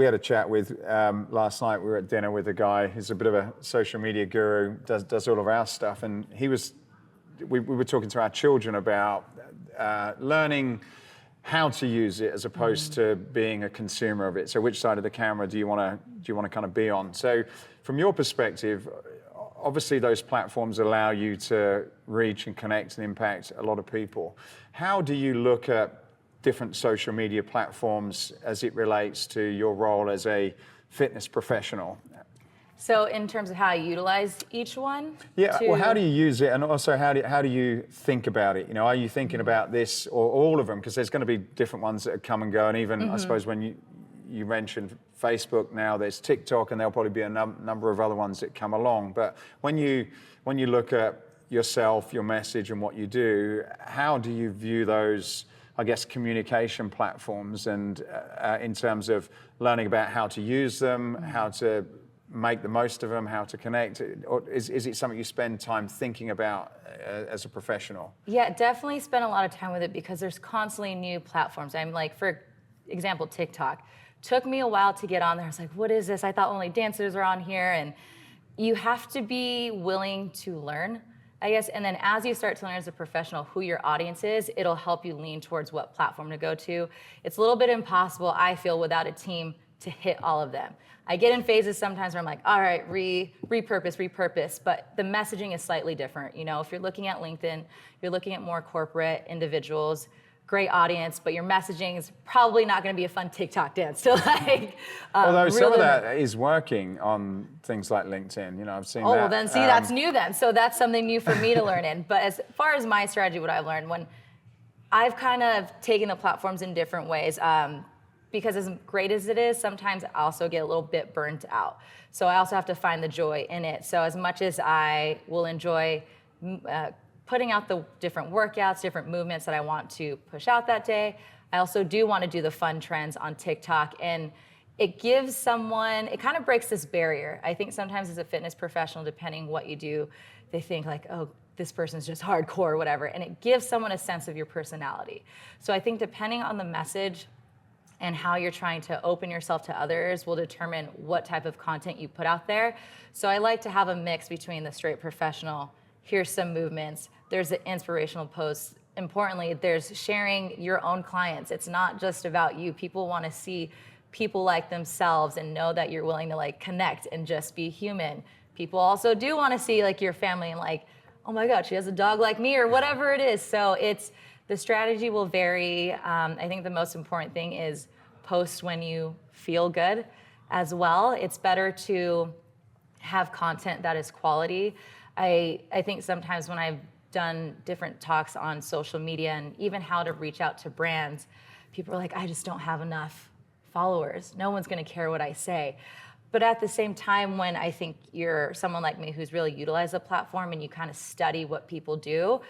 we had a chat with, last night we were at dinner with a guy who's a bit of a social media guru, does all of our stuff, and we were talking to our children about learning how to use it as opposed to being a consumer of it. So which side of the camera do you want to kind of be on? So from your perspective, obviously those platforms allow you to reach and connect and impact a lot of people. How do you look at different social media platforms as it relates to your role as a fitness professional? So in terms of how I utilize each one? Yeah, well, how do you use it? And also, how do you think about it? You know, are you thinking about this or all of them? Because there's going to be different ones that come and go. And even, I suppose, when you mentioned Facebook now, there's TikTok, and there'll probably be a number of other ones that come along. But when you look at yourself, your message, and what you do, how do you view those, I guess, communication platforms, and in terms of learning about how to use them, how to make the most of them, how to connect? Or is it something you spend time thinking about as a professional? Yeah, definitely spend a lot of time with it because there's constantly new platforms. I'm like, for example, TikTok. Took me a while to get on there. I was like, what is this? I thought only dancers are on here. And you have to be willing to learn, I guess. And then as you start to learn as a professional who your audience is, it'll help you lean towards what platform to go to. It's a little bit impossible, I feel, without a team to hit all of them. I get in phases sometimes where I'm like, all right, repurpose, but the messaging is slightly different. You know, if you're looking at LinkedIn, you're looking at more corporate individuals, great audience, but your messaging is probably not going to be a fun TikTok dance to like. Although some of that is working on things like LinkedIn, you know, I've seen that. Oh, well then see, that's new then. So that's something new for me to learn in. But as far as my strategy, what I've learned, when I've kind of taken the platforms in different ways, because as great as it is, sometimes I also get a little bit burnt out. So I also have to find the joy in it. So as much as I will enjoy putting out the different workouts, different movements that I want to push out that day, I also do want to do the fun trends on TikTok. And it gives someone, it kind of breaks this barrier. I think sometimes as a fitness professional, depending what you do, they think like, oh, this person's just hardcore or whatever. And it gives someone a sense of your personality. So I think depending on the message and how you're trying to open yourself to others will determine what type of content you put out there. So I like to have a mix between the straight professional, here's some movements, there's the inspirational posts. Importantly, there's sharing your own clients. It's not just about you. People want to see people like themselves and know that you're willing to like connect and just be human. People also do want to see like your family and like, oh my God, she has a dog like me or whatever it is. So the strategy will vary. I think the most important thing is post when you feel good as well. It's better to have content that is quality. I think sometimes when I've done different talks on social media and even how to reach out to brands, people are like, I just don't have enough followers. No one's going to care what I say. But at the same time, when I think you're someone like me who's really utilized the platform and you kind of study what people do,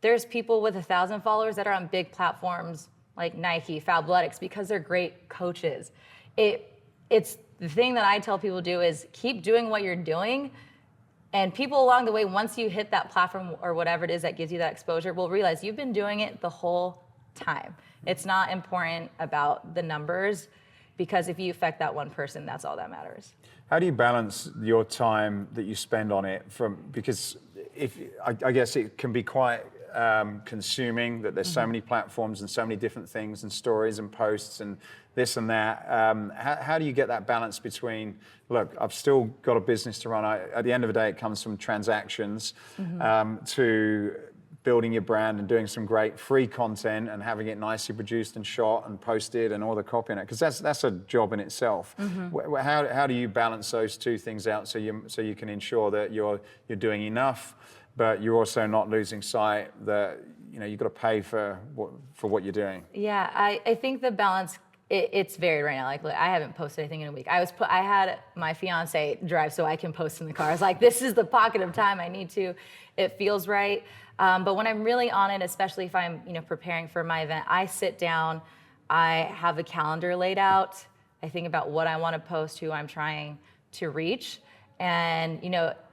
there's people with 1,000 followers that are on big platforms like Nike, Fabletics, because they're great coaches. It's the thing that I tell people to do is keep doing what you're doing, and people along the way, once you hit that platform or whatever it is that gives you that exposure, will realize you've been doing it the whole time. It's not important about the numbers, because if you affect that one person, that's all that matters. How do you balance your time that you spend on it because I guess it can be quite consuming, that there's so many platforms and so many different things and stories and posts and this and that. How do you get that balance between, look, I've still got a business to run. At the end of the day, it comes from transactions to building your brand and doing some great free content and having it nicely produced and shot and posted and all the copy in it, because that's a job in itself. How do you balance those two things out so you can ensure that you're doing enough, but you're also not losing sight that you've got to pay for what you're doing? Yeah, I think the balance, it's varied right now. Like, look, I haven't posted anything in a week. I had my fiance drive so I can post in the car. I was like, this is the pocket of time I need to. It feels right. But when I'm really on it, especially if I'm preparing for my event, I sit down, I have a calendar laid out. I think about what I want to post, who I'm trying to reach. And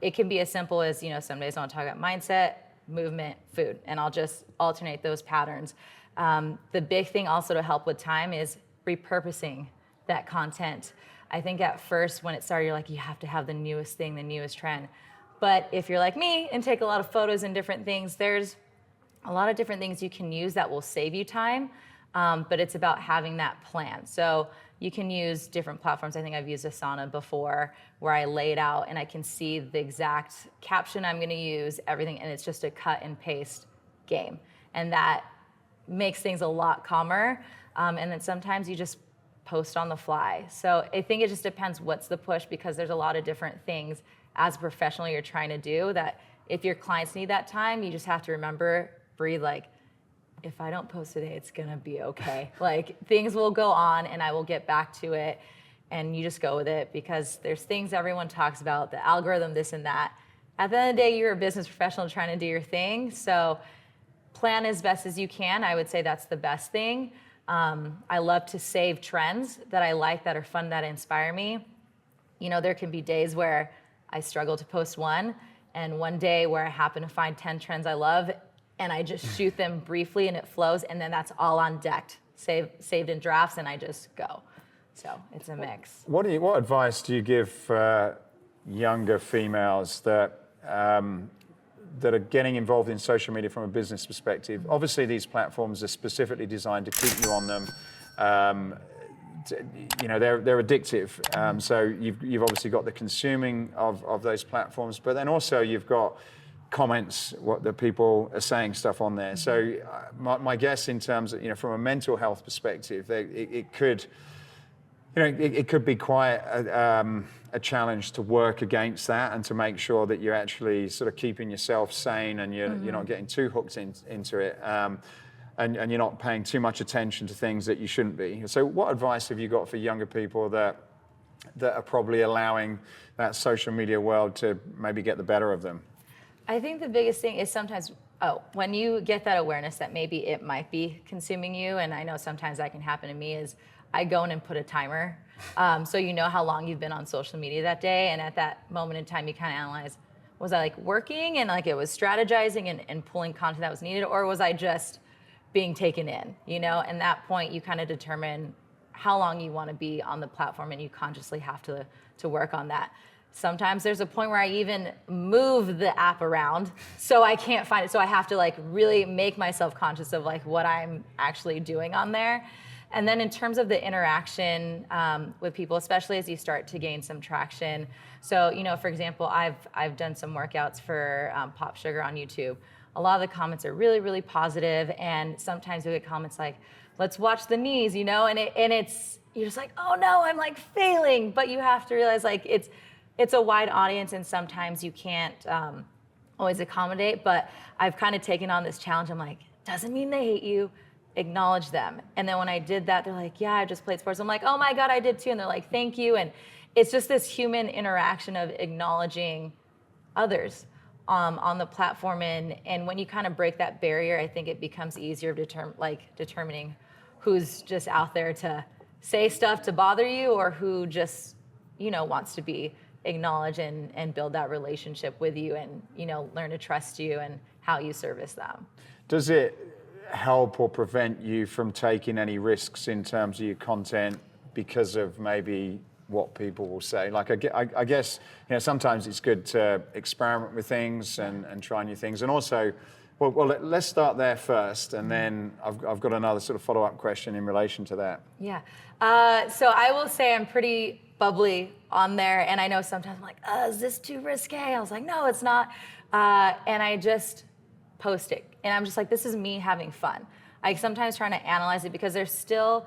it can be as simple as, some days I want to talk about mindset, movement, food, and I'll just alternate those patterns. The big thing also to help with time is repurposing that content. I think at first when it started, you're like, you have to have the newest thing, the newest trend. But if you're like me and take a lot of photos and different things, there's a lot of different things you can use that will save you time, but it's about having that plan. So you can use different platforms. I think I've used Asana before, where I lay it out and I can see the exact caption I'm gonna use, everything, and it's just a cut and paste game. And that makes things a lot calmer. And then sometimes you just post on the fly. So I think it just depends what's the push, because there's a lot of different things as a professional you're trying to do that if your clients need that time, you just have to remember, breathe, like, if I don't post today, it's gonna be okay. Like, things will go on and I will get back to it, and you just go with it, because there's things everyone talks about, the algorithm, this and that. At the end of the day, you're a business professional trying to do your thing, so plan as best as you can. I would say that's the best thing. I love to save trends that I like, that are fun, that inspire me. You know, there can be days where I struggle to post one, and one day where I happen to find 10 trends I love, and I just shoot them briefly and it flows, and then that's all on deck, saved in drafts, and I just go. So it's a mix. What advice do you give younger females that are getting involved in social media from a business perspective? Obviously, these platforms are specifically designed to keep you on them. You know, they're addictive. So you've obviously got the consuming of those platforms, but then also you've got comments, what the people are saying stuff on there. So my guess in terms of, you know, from a mental health perspective, it could, you know, it could be quite a challenge to work against that and to make sure that you're actually sort of keeping yourself sane and you're not getting too hooked into it. And you're not paying too much attention to things that you shouldn't be. So what advice have you got for younger people that are probably allowing that social media world to maybe get the better of them? I think the biggest thing is sometimes, when you get that awareness that maybe it might be consuming you, and I know sometimes that can happen to me, is I go in and put a timer. So you know how long you've been on social media that day, and at that moment in time, you kind of analyze, was I like working and like it was strategizing and pulling content that was needed, or was I just being taken in, you know? And that point, you kind of determine how long you want to be on the platform, and you consciously have to work on that. Sometimes there's a point where I even move the app around so I can't find it. So I have to like really make myself conscious of like what I'm actually doing on there. And then in terms of the interaction with people, especially as you start to gain some traction. So, you know, for example, I've done some workouts for Pop Sugar on YouTube. A lot of the comments are really, really positive, and sometimes we get comments like, let's watch the knees, you know, and it's, you're just like, oh no, I'm like failing. But you have to realize like it's a wide audience, and sometimes you can't always accommodate, but I've kind of taken on this challenge. I'm like, doesn't mean they hate you, acknowledge them. And then when I did that, they're like, yeah, I just played sports. I'm like, oh my God, I did too. And they're like, thank you. And it's just this human interaction of acknowledging others on the platform. And when you kind of break that barrier, I think it becomes easier determining who's just out there to say stuff to bother you, or who just, you know, wants to be acknowledge and build that relationship with you, and, you know, learn to trust you and how you service them. Does it help or prevent you from taking any risks in terms of your content because of maybe what people will say? Like, I guess, you know, sometimes it's good to experiment with things and try new things. And also, well, let's start there first, and then I've got another sort of follow-up question in relation to that. Yeah. So I will say I'm pretty bubbly on there, and I know sometimes I'm like, is this too risque? I was like, no, it's not. And I just post it, and I'm just like, this is me having fun. I sometimes trying to analyze it, because there's still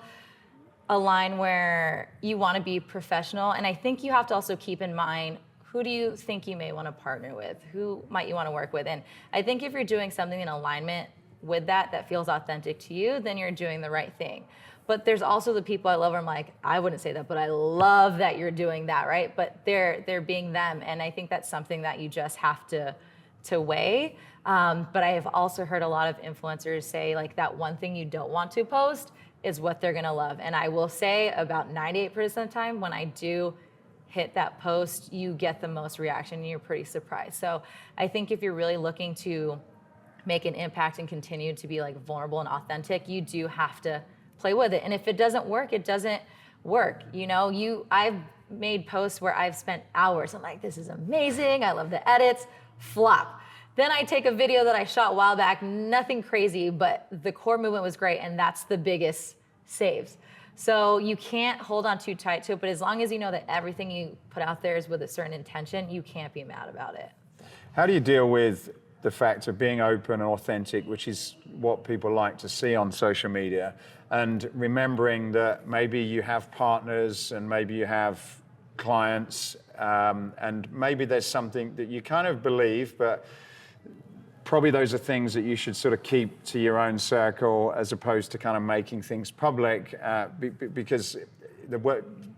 a line where you want to be professional, and I think you have to also keep in mind, who do you think you may want to partner with? Who might you want to work with? And I think if you're doing something in alignment with that feels authentic to you, then you're doing the right thing. But there's also the people I love where I'm like, I wouldn't say that, but I love that you're doing that, right? But they're being them, and I think that's something that you just have to weigh. But I have also heard a lot of influencers say like that one thing you don't want to post is what they're gonna love. And I will say about 98% of the time when I do hit that post, you get the most reaction, and you're pretty surprised. So I think if you're really looking to make an impact and continue to be like vulnerable and authentic, you do have to play with it. And if it doesn't work, it doesn't work. I've made posts where I've spent hours. I'm like, this is amazing. I love the edits. Flop. Then I take a video that I shot a while back, nothing crazy, but the core movement was great, and that's the biggest saves. So you can't hold on too tight to it, but as long as you know that everything you put out there is with a certain intention, you can't be mad about it. How do you deal with the fact of being open and authentic, which is what people like to see on social media, and remembering that maybe you have partners and maybe you have clients, and maybe there's something that you kind of believe, but probably those are things that you should sort of keep to your own circle as opposed to kind of making things public, because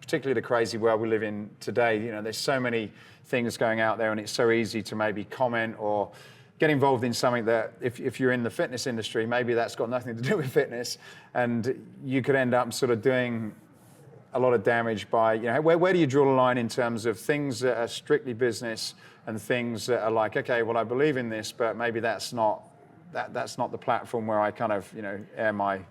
particularly the crazy world we live in today, there's so many things going out there, and it's so easy to maybe comment or get involved in something that if you're in the fitness industry, maybe that's got nothing to do with fitness, and you could end up sort of doing a lot of damage by, where do you draw the line in terms of things that are strictly business and things that are like, okay, well, I believe in this, but maybe that's not the platform where I kind of, air my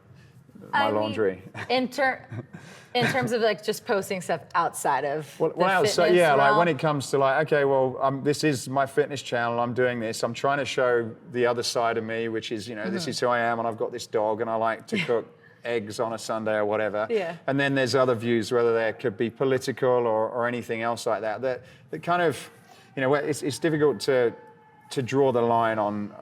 laundry. In terms of like just posting stuff outside of the fitness yeah, realm. like when it comes to like, okay, well, this is my fitness channel, I'm doing this, I'm trying to show the other side of me, which is, this is who I am, and I've got this dog, and I like to cook eggs on a Sunday or whatever. Yeah. And then there's other views, whether they could be political or anything else like that, that kind of, it's difficult to draw the line on,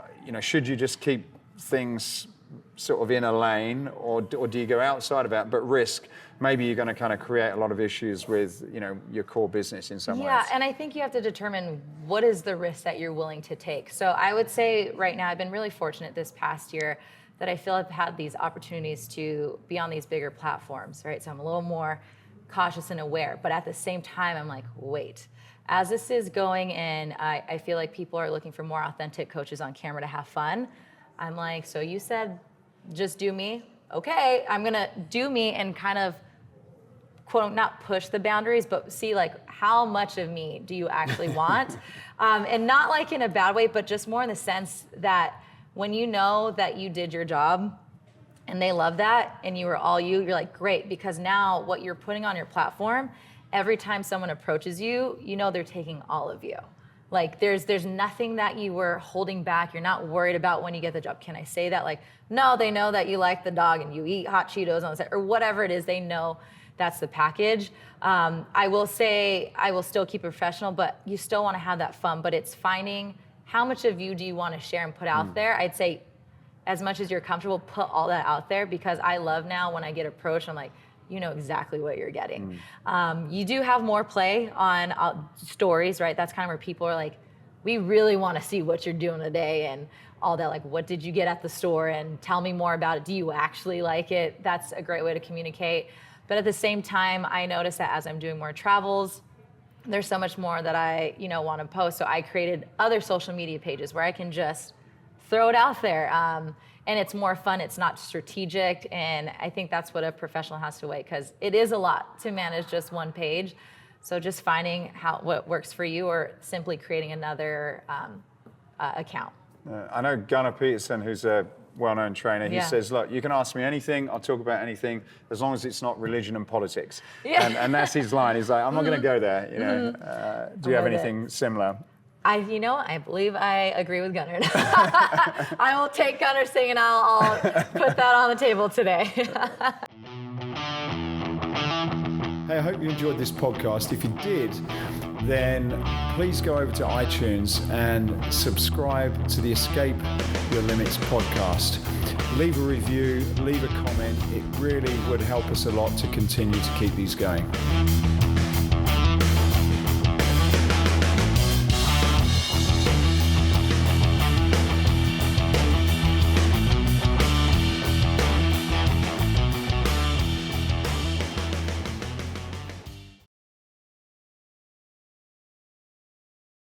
should you just keep things sort of in a lane, or do you go outside of that, but risk, maybe you're going to kind of create a lot of issues with, your core business in some ways. Yeah, and I think you have to determine what is the risk that you're willing to take. So I would say right now, I've been really fortunate this past year that I feel I've had these opportunities to be on these bigger platforms, right? So I'm a little more cautious and aware, but at the same time, I'm like, wait, as this is going in, I feel like people are looking for more authentic coaches on camera to have fun. I'm like, so you said, just do me? Okay, I'm gonna do me and kind of, quote, not push the boundaries, but see like, how much of me do you actually want? And not like in a bad way, but just more in the sense that when you know that you did your job and they love that and you were all you're like, great, because now what you're putting on your platform, every time someone approaches you, they're taking all of you. Like there's nothing that you were holding back. You're not worried about when you get the job. Can I say that? Like, no, they know that you like the dog and you eat hot Cheetos on the set or whatever it is. They know that's the package. I will say, I will still keep it professional, but you still want to have that fun, but it's finding how much of you do you want to share and put out there? I'd say as much as you're comfortable, put all that out there, because I love now when I get approached, I'm like, you know exactly what you're getting. You do have more play on stories, right? That's kind of where people are like, we really want to see what you're doing today and all that, like, what did you get at the store and tell me more about it. Do you actually like it? That's a great way to communicate. But at the same time, I notice that as I'm doing more travels, there's so much more that I, want to post. So I created other social media pages where I can just throw it out there. And it's more fun, it's not strategic. And I think that's what a professional has to weigh, because it is a lot to manage just one page. So just finding what works for you, or simply creating another account. I know Gunnar Peterson, who's a well-known trainer, he says, look, you can ask me anything, I'll talk about anything, as long as it's not religion and politics. Yeah. And that's his line. He's like, I'm not going to go there. Do you have anything similar? I believe I agree with Gunnar. I will take Gunnar's thing and I'll put that on the table today. Hey, I hope you enjoyed this podcast. If you did, then please go over to iTunes and subscribe to the Escape Your Limits podcast. Leave a review, leave a comment. It really would help us a lot to continue to keep these going.